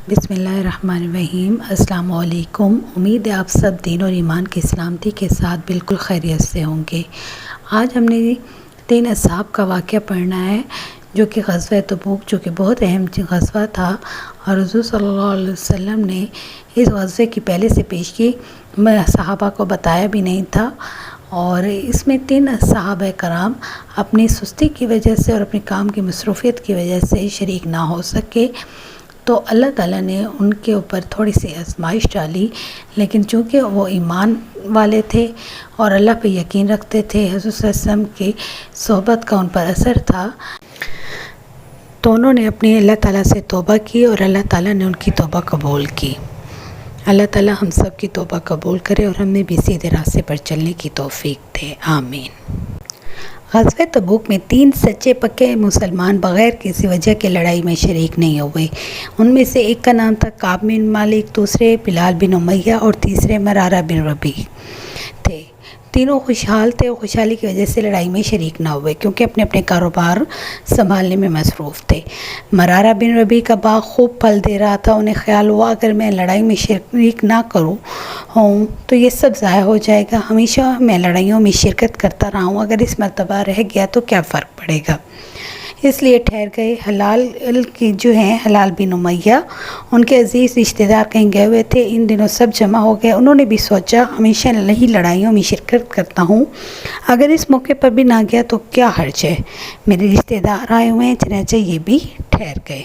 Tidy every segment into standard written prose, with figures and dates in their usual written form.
بسم اللہ الرحمن الرحیم۔ السلام علیکم۔ امید ہے آپ سب دین اور ایمان کی سلامتی کے ساتھ بالکل خیریت سے ہوں گے۔ آج ہم نے 3 اصحاب کا واقعہ پڑھنا ہے جو کہ غزوہ تبوک، جو کہ بہت اہم غزوہ تھا، اور حضور صلی اللہ علیہ وسلم نے اس غزوے کی پہلے سے پیشگی صحابہ کو بتایا بھی نہیں تھا، اور اس میں 3 صحابہ کرام اپنی سستی کی وجہ سے اور اپنے کام کی مصروفیت کی وجہ سے شریک نہ ہو سکے، تو اللہ تعالیٰ نے ان کے اوپر تھوڑی سی آزمائش ڈالی، لیکن چونکہ وہ ایمان والے تھے اور اللہ پہ یقین رکھتے تھے، حضور صلی اللہ علیہ وسلم کی صحبت کا ان پر اثر تھا، تو انہوں نے اپنی اللہ تعالیٰ سے توبہ کی اور اللہ تعالیٰ نے ان کی توبہ قبول کی۔ اللہ تعالیٰ ہم سب کی توبہ قبول کرے اور ہمیں بھی سیدھے راستے پر چلنے کی توفیق دے، آمین۔ غزوہ تبوک میں 3 سچے پکے مسلمان بغیر کسی وجہ کے لڑائی میں شریک نہیں ہوئے۔ ان میں سے ایک کا نام تھا کعب بن مالک، دوسرے بلال بن امیہ اور تیسرے مرارہ بن ربیع تھے۔ تینوں خوشحال تھے اور خوشحالی کی وجہ سے لڑائی میں شریک نہ ہوئے کیونکہ اپنے اپنے کاروبار سنبھالنے میں مصروف تھے۔ مرارہ بن ربیع کا باغ خوب پھل دے رہا تھا، انہیں خیال ہوا اگر میں لڑائی میں شریک نہ کروں تو یہ سب ضائع ہو جائے گا، ہمیشہ میں لڑائیوں میں شرکت کرتا رہا ہوں، اگر اس مرتبہ رہ گیا تو کیا فرق پڑے گا، اس لیے ٹھہر گئے۔ حلال کی جو ہیں حلال بن امیہ، ان کے عزیز رشتہ دار کہیں گئے ہوئے تھے، ان دنوں سب جمع ہو گئے۔ انہوں نے بھی سوچا ہمیشہ ہی لڑائیوں میں شرکت کرتا ہوں، اگر اس موقع پر بھی نہ گیا تو کیا حرج ہے، میرے رشتہ دار آئے ہوئے ہیں، چنانچہ یہ بھی ٹھہر گئے۔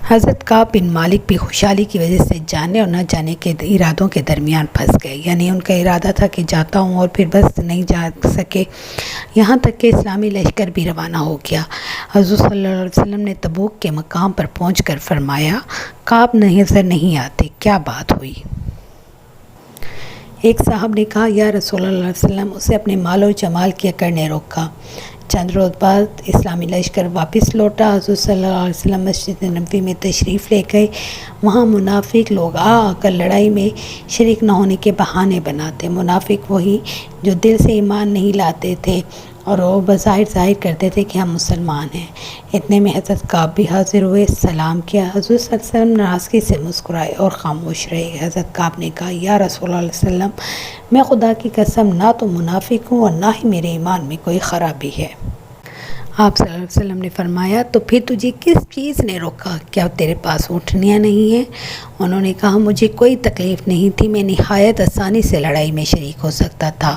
حضرت کعب بن مالک بھی خوشحالی کی وجہ سے جانے اور نہ جانے کے ارادوں کے درمیان پھنس گئے، یعنی ان کا ارادہ تھا کہ جاتا ہوں اور پھر بس نہیں جا سکے، یہاں تک کہ اسلامی لشکر بھی روانہ ہو گیا۔ حضور صلی اللہ علیہ وسلم نے تبوک کے مقام پر پہنچ کر فرمایا، کعب نظر نہیں آتے، کیا بات ہوئی؟ ایک صاحب نے کہا، یا رسول اللہ علیہ وسلم، اسے اپنے مال و جمال کی اکڑ نے روکا۔ چند روز بعد اسلامی لشکر واپس لوٹا۔ حضور صلی اللہ علیہ وسلم مسجد نبوی میں تشریف لے گئے، وہاں منافق لوگ آ کر لڑائی میں شریک نہ ہونے کے بہانے بناتے۔ منافق وہی جو دل سے ایمان نہیں لاتے تھے اور وہ بظاہر ظاہر کرتے تھے کہ ہم مسلمان ہیں۔ اتنے میں حضرت کعب بھی حاضر ہوئے، سلام کیا۔ حضور صلی اللہ علیہ وسلم ناراضگی سے مسکرائے اور خاموش رہے۔ حضرت کعب نے کہا، یا رسول اللہ علیہ وسلم، میں خدا کی قسم نہ تو منافق ہوں اور نہ ہی میرے ایمان میں کوئی خرابی ہے۔ آپ صلی اللہ علیہ وسلم نے فرمایا، تو پھر تجھے کس چیز نے روکا؟ کیا تیرے پاس اونٹنیاں نہیں ہیں؟ انہوں نے کہا، مجھے کوئی تکلیف نہیں تھی، میں نہایت آسانی سے لڑائی میں شریک ہو سکتا تھا۔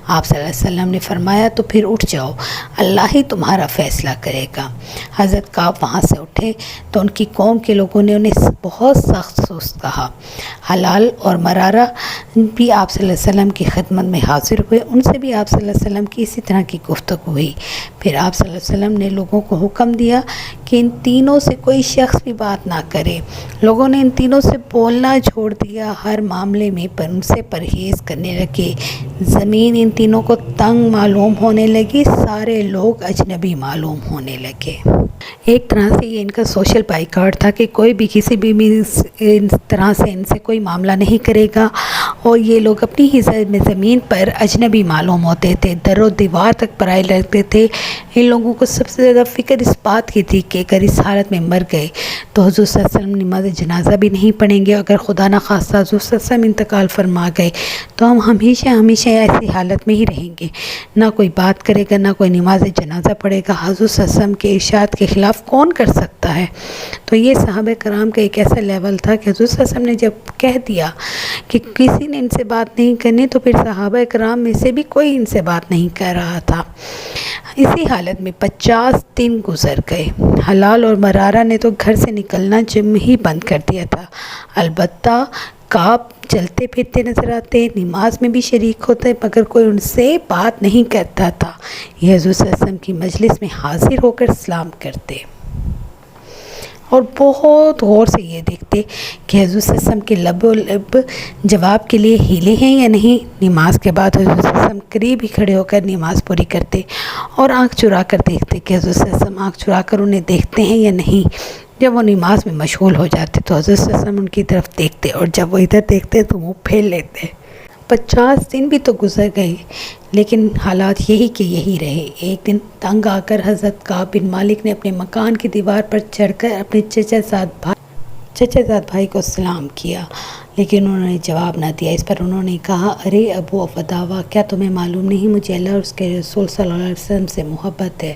آپ صلی اللہ علیہ وسلم نے فرمایا، تو پھر اٹھ جاؤ، اللہ ہی تمہارا فیصلہ کرے گا۔ حضرت کعب وہاں سے اٹھے تو ان کی قوم کے لوگوں نے انہیں بہت سخت سست کہا۔ حلال اور مرارہ بھی آپ صلی اللہ علیہ وسلم کی خدمت میں حاضر ہوئے، ان سے بھی آپ صلی اللہ علیہ وسلم کی اسی طرح کی گفتگو ہوئی۔ پھر آپ صلی اللہ علیہ وسلم نے لوگوں کو حکم دیا کہ ان تینوں سے کوئی شخص بھی بات نہ کرے۔ لوگوں نے ان تینوں سے بولنا چھوڑ دیا، ہر معاملے میں ان سے پرہیز کرنے لگے۔ زمین ان تینوں کو تنگ معلوم ہونے لگی، سارے لوگ اجنبی معلوم ہونے لگے۔ ایک طرح سے یہ ان کا سوشل بائیکاٹ تھا کہ کوئی بھی کسی بھی طرح سے ان سے کوئی معاملہ نہیں کرے گا، اور یہ لوگ اپنی ہی زمین پر اجنبی معلوم ہوتے تھے، در و دیوار تک پرائے لگتے تھے۔ ان لوگوں کو سب سے زیادہ فکر اس بات کی تھی کہ اگر اس حالت میں مر گئے تو حضور صلی اللہ علیہ وسلم نماز جنازہ بھی نہیں پڑھیں گے، اگر خدا نہ خواستہ حضور صلی اللہ علیہ وسلم انتقال فرما گئے تو ہم ہمیشہ ایسی حالت میں ہی رہیں گے، نہ کوئی بات کرے گا، نہ کوئی نماز جنازہ پڑھے گا۔ حضور صلی اللہ علیہ وسلم کے ارشاد کے خلاف کون کر سکتا ہے؟ تو یہ صحابہ کرام کا ایک ایسا لیول تھا کہ حضور صلی اللہ علیہ وسلم نے جب کہہ دیا کہ کسی نے ان سے بات نہیں کرنی، تو پھر صحابہ کرام میں سے بھی کوئی ان سے بات نہیں کر رہا تھا۔ اسی حالت میں 50 دن گزر گئے۔ حلال اور مرارہ نے تو گھر سے نکلنا ہی بند کر دیا تھا، البتہ کعب چلتے پھرتے نظر آتے، نماز میں بھی شریک ہوتے، مگر کوئی ان سے بات نہیں کرتا تھا۔ یہ حضور صلی اللہ علیہ وسلم کی مجلس میں حاضر ہو کر سلام کرتے اور بہت غور سے یہ دیکھتے کہ حضور صلی اللہ علیہ وسلم کے لب و لب جواب کے لیے ہیلے ہیں یا نہیں۔ نماز کے بعد حضور صلی اللہ علیہ وسلم قریب ہی کھڑے ہو کر نماز پوری کرتے اور آنکھ چرا کر دیکھتے کہ حضور صلی اللہ علیہ وسلم آنکھ چرا کر انہیں دیکھتے ہیں یا نہیں۔ جب وہ نماز میں مشغول ہو جاتے تو حضور صلی اللہ علیہ وسلم ان کی طرف دیکھتے، اور جب وہ ادھر دیکھتے تو منہ پھیر لیتے۔ 50 دن بھی تو گزر گئے، لیکن حالات یہی کہ یہی رہے۔ ایک دن تنگ آ کر حضرت کعب بن مالک نے اپنے مکان کی دیوار پر چڑھ کر اپنے چچا زاد بھائی چچا زاد بھائی کو سلام کیا، لیکن انہوں نے جواب نہ دیا۔ اس پر انہوں نے کہا، ارے ابو فداوہ، کیا تمہیں معلوم نہیں مجھے اللہ اور اس کے رسول صلی اللہ علیہ وسلم سے محبت ہے؟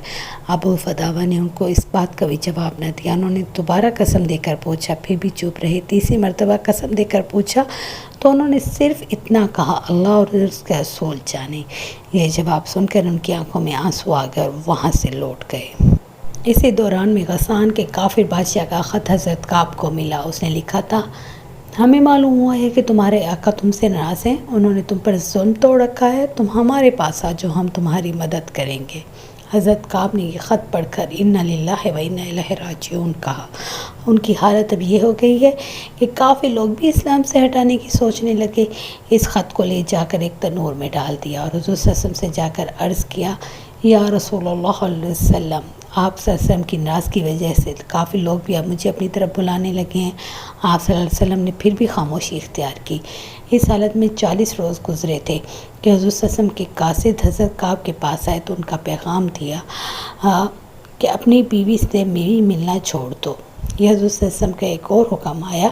ابو فداوہ نے ان کو اس بات کا بھی جواب نہ دیا۔ انہوں نے دوبارہ قسم دے کر پوچھا، پھر بھی چپ رہے۔ تیسری مرتبہ قسم دے کر پوچھا تو انہوں نے صرف اتنا کہا، اللہ اور اس کا رسول جانے۔ یہ جواب سن کر ان کی آنکھوں میں آنسو آ گئے اور وہاں سے لوٹ گئے۔ اسی دوران میں غسان کے کافر بادشاہ کا خط حضرت کعب کو ملا۔ اس نے لکھا تھا، ہمیں معلوم ہوا ہے کہ تمہارے آقا تم سے ناراض ہیں، انہوں نے تم پر ظلم توڑ رکھا ہے، تم ہمارے پاس آ جو ہم تمہاری مدد کریں گے۔ حضرت کعب نے یہ خط پڑھ کر انا للہ و انا الیہ راجعون کہا۔ ان کی حالت اب یہ ہو گئی ہے کہ کافی لوگ بھی اسلام سے ہٹانے کی سوچنے لگے۔ اس خط کو لے جا کر ایک تنور میں ڈال دیا اور حضور صلی اللہ علیہ وسلم سے جا کر عرض کیا، یا رسول اللہ علیہ وسلم، آپ صلی اللہ علیہ وسلم کی ناز کی وجہ سے کافی لوگ بھی اب مجھے اپنی طرف بلانے لگے ہیں۔ آپ صلی اللہ علیہ وسلم نے پھر بھی خاموشی اختیار کی۔ اس حالت میں 40 روز گزرے تھے کہ حضور صلی اللہ علیہ وسلم کے قاصد حضرت کعب کے پاس آئے تو ان کا پیغام دیا کہ اپنی بیوی سے میری ملنا چھوڑ دو۔ یہ حضور صلی اللہ علیہ وسلم کا ایک اور حکم آیا۔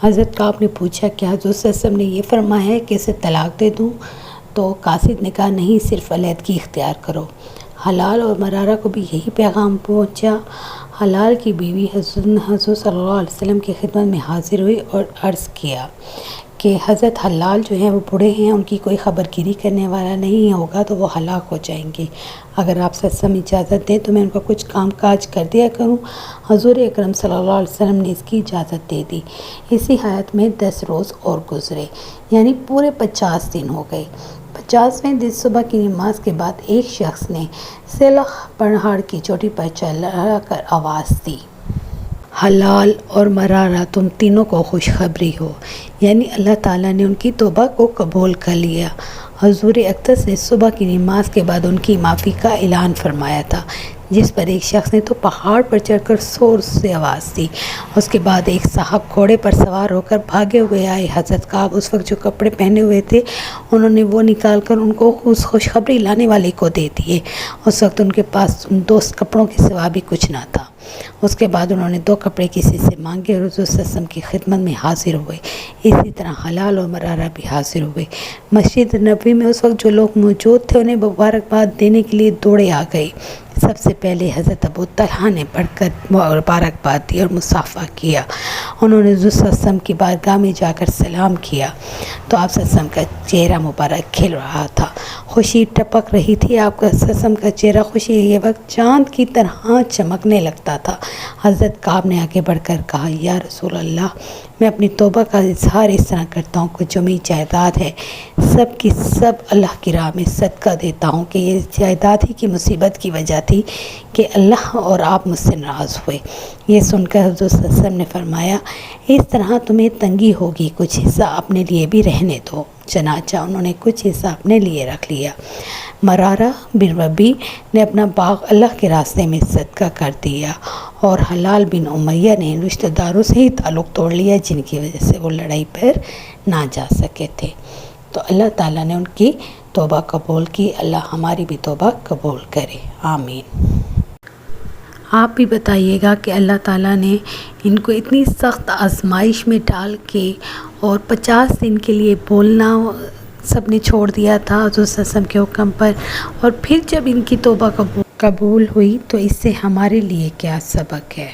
حضرت کعب نے پوچھا، کیا حضور صلی اللہ علیہ وسلم نے یہ فرمایا ہے کہ اسے طلاق دے دوں؟ تو قاصد نے کہا، نہیں، صرف علیحدگی اختیار کرو۔ حلال اور مرارہ کو بھی یہی پیغام پہنچا۔ حلال کی بیوی حضور صلی اللہ علیہ وسلم کی خدمت میں حاضر ہوئی اور عرض کیا کہ حضرت حلال جو ہیں وہ بوڑھے ہیں، ان کی کوئی خبر گیری کرنے والا نہیں ہوگا تو وہ ہلاک ہو جائیں گے۔ اگر آپ صلی اللہ علیہ وسلم اجازت دیں تو میں ان کا کچھ کام کاج کر دیا کروں۔ حضور اکرم صلی اللہ علیہ وسلم نے اس کی اجازت دے دی۔ اسی حالت میں 10 روز اور گزرے، یعنی پورے 50 دن ہو گئے۔ 50ویں دن صبح کی نماز کے بعد ایک شخص نے سلخ پہاڑ کی چوٹی پر چلا کر آواز دی، حلال اور مرارہ تم تینوں کو خوشخبری ہو، یعنی اللہ تعالیٰ نے ان کی توبہ کو قبول کر لیا۔ حضور اقدس نے صبح کی نماز کے بعد ان کی معافی کا اعلان فرمایا تھا، جس پر ایک شخص نے تو پہاڑ پر چڑھ کر زور سے آواز دی۔ اس کے بعد ایک صاحب گھوڑے پر سوار ہو کر بھاگے ہوئے آئے۔ حضرت کعب اس وقت جو کپڑے پہنے ہوئے تھے انہوں نے وہ نکال کر ان کو اس خوشخبری لانے والے کو دے دیے۔ اس وقت ان کے پاس 2 کپڑوں کے سوا بھی کچھ نہ تھا۔ اس کے بعد انہوں نے 2 کپڑے کسی سے مانگے اور حضور صلی اللہ علیہ وسلم کی خدمت میں حاضر ہوئے۔ اسی طرح حلال اور مرارہ بھی حاضر ہوئے۔ مسجد نبوی میں اس وقت جو لوگ موجود تھے انہیں مبارکباد دینے کے لیے دوڑے آ گئے۔ سب سے پہلے حضرت ابو طلحہ نے بڑھ کر مبارکباد دی اور مصافحہ کیا۔ انہوں نے حضور صلی اللہ علیہ وسلم کی بارگاہ میں جا کر سلام کیا تو آپ صلی اللہ علیہ وسلم کا چہرہ مبارک کھل رہا تھا، خوشی ٹپک رہی تھی۔ آپ کا صلی اللہ علیہ وسلم کا چہرہ خوشی یہ وقت چاند کی طرح چمکنے لگتا تھا۔ حضرت کعب نے آگے بڑھ کر کہا، یا رسول اللہ، میں اپنی توبہ کا اظہار اس طرح کرتا ہوں کہ جو میری جائیداد ہے سب کی سب اللہ کی راہ میں صدقہ دیتا ہوں کہ یہ جائیداد ہی کی مصیبت کی وجہ تھی کہ اللہ اور آپ مجھ سے ناراض ہوئے۔ یہ سن کر حضور صلی اللہ علیہ وسلم نے فرمایا، اس طرح تمہیں تنگی ہوگی، کچھ حصہ اپنے لیے بھی رہنے دو۔ چنانچہ انہوں نے کچھ حصہ اپنے لیے رکھ لیا۔ مرارہ بن ربیع نے اپنا باغ اللہ کے راستے میں صدقہ کر دیا اور حلال بن امیہ نے رشتہ داروں سے ہی تعلق توڑ لیا جن کی وجہ سے وہ لڑائی پر نہ جا سکے تھے۔ تو اللہ تعالیٰ نے ان کی توبہ قبول کی۔ اللہ ہماری بھی توبہ قبول کرے، آمین۔ آپ بھی بتائیے گا کہ اللہ تعالیٰ نے ان کو اتنی سخت آزمائش میں ڈال کے اور 50 دن کے لیے بولنا سب نے چھوڑ دیا تھا حضور صلی اللہ علیہ وسلم کے حکم پر، اور پھر جب ان کی توبہ قبول ہوئی تو اس سے ہمارے لیے کیا سبق ہے۔